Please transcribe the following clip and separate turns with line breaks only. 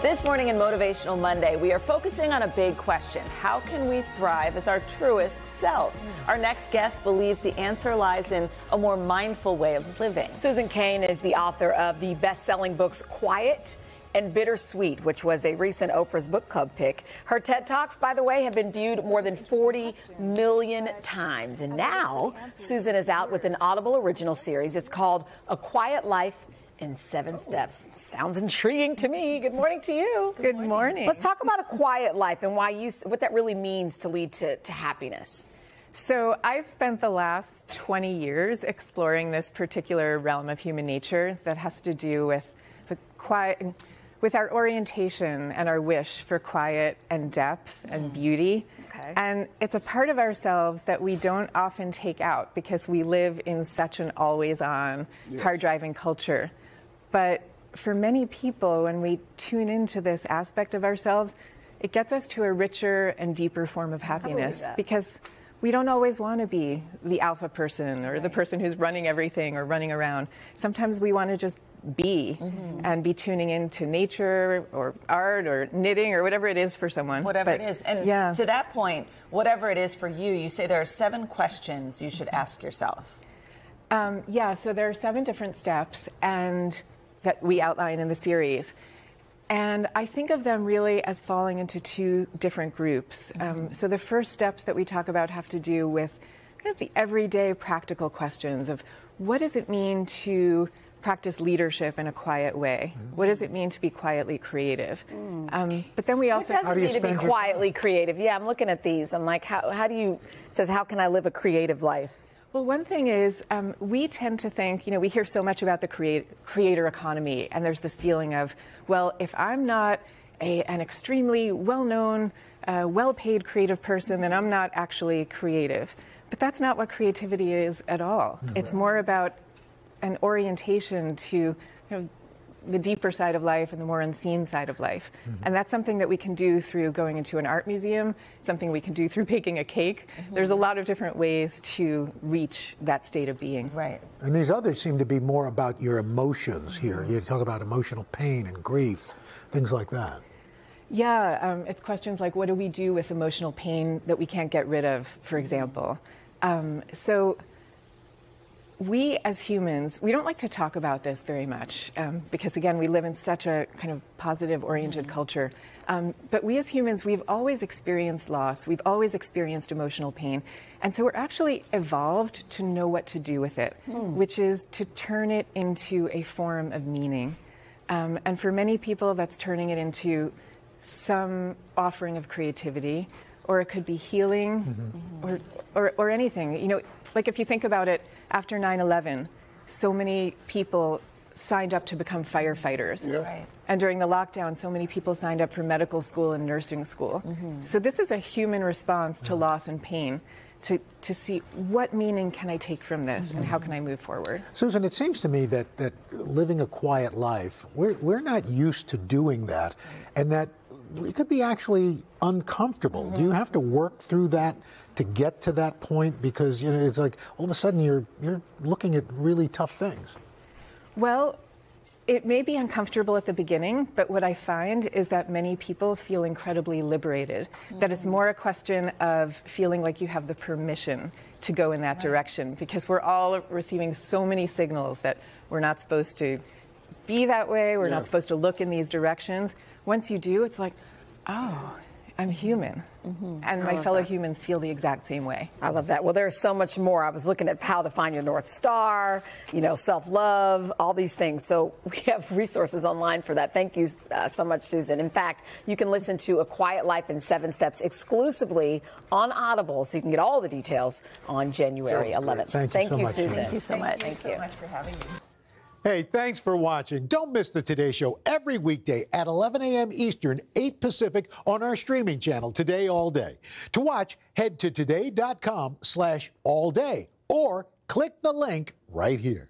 This morning in Motivational Monday, we are focusing on a big question. How can we thrive as our truest selves? Our next guest believes the answer lies in a more mindful way of living.
Susan Cain is the author of the best-selling books Quiet and Bittersweet, which was a recent Oprah's Book Club pick. Her TED Talks, by the way, have been viewed more than 40 million times. And now Susan is out with an Audible original series. It's called A Quiet Life in 7 Steps. Sounds intriguing to me. Good morning to you.
Good morning.
Let's talk about a quiet life and what that really means to lead to happiness.
So I've spent the last 20 years exploring this particular realm of human nature that has to do with our orientation and our wish for quiet and depth and beauty.
Okay.
And it's a part of ourselves that we don't often take out because we live in such an always-on, hard-driving culture. But for many people, when we tune into this aspect of ourselves, it gets us to a richer and deeper form of happiness because we don't always want to be the alpha person or the person who's running everything or running around. Sometimes we want to just be and be tuning into nature or art or knitting or whatever it is for someone.
Whatever it is. And to that point, whatever it is for you, you say there are 7 questions you should ask yourself.
So there are 7 different steps and that we outline in the series. And I think of them really as falling into 2 different groups. So the first steps that we talk about have to do with kind of the everyday practical questions of what does it mean to practice leadership in a quiet way? What does it mean to be quietly creative? But then we also...
What does it mean to be quietly creative? Yeah, I'm looking at these. I'm like, how do you... It says, how can I live a creative life?
Well, one thing is we tend to think, we hear so much about the creator economy, and there's this feeling of, well, if I'm not an extremely well-known, well-paid creative person, then I'm not actually creative. But that's not what creativity is at all. It's more about an orientation to the deeper side of life and the more unseen side of life. And that's something that we can do through going into an art museum, something we can do through baking a cake. There's a lot of different ways to reach that state of being.
Right.
And these others seem to be more about your emotions here. You talk about emotional pain and grief, things like that.
Yeah, it's questions like, what do we do with emotional pain that we can't get rid of, for example? So we as humans, we don't like to talk about this very much because, again, we live in such a kind of positive-oriented culture. But we as humans, we've always experienced loss. We've always experienced emotional pain. And so we're actually evolved to know what to do with it, which is to turn it into a form of meaning. And for many people, that's turning it into some offering of creativity, or it could be healing, or anything. Like if you think about it, after 9/11, so many people signed up to become firefighters.
Right.
And during the lockdown, so many people signed up for medical school and nursing school. So this is a human response to loss and pain, to see what meaning can I take from this and how can I move forward.
Susan, it seems to me that living a quiet life, we're not used to doing that, and that it could be actually uncomfortable. Do you have to work through that to get to that point? Because it's like all of a sudden you're looking at really tough things.
Well, it may be uncomfortable at the beginning, but what I find is that many people feel incredibly liberated. That it's more a question of feeling like you have the permission to go in that direction, because we're all receiving so many signals that we're not supposed to be that way, we're not supposed to look in these directions. Once you do, it's like, oh, I'm human. And my fellow humans feel the exact same way.
I love that. Well, there's so much more. I was looking at how to find your North Star, self-love, all these things. So we have resources online for that. Thank you so much, Susan. In fact, you can listen to A Quiet Life in 7 Steps exclusively on Audible, so you can get all the details on January 11th.
Thank you so much,
Susan.
Thank you so much.
Thank you so much for having me.
Hey, thanks for watching. Don't miss the Today Show every weekday at 11 a.m. Eastern, 8 Pacific on our streaming channel, Today All Day. To watch, head to today.com/allday or click the link right here.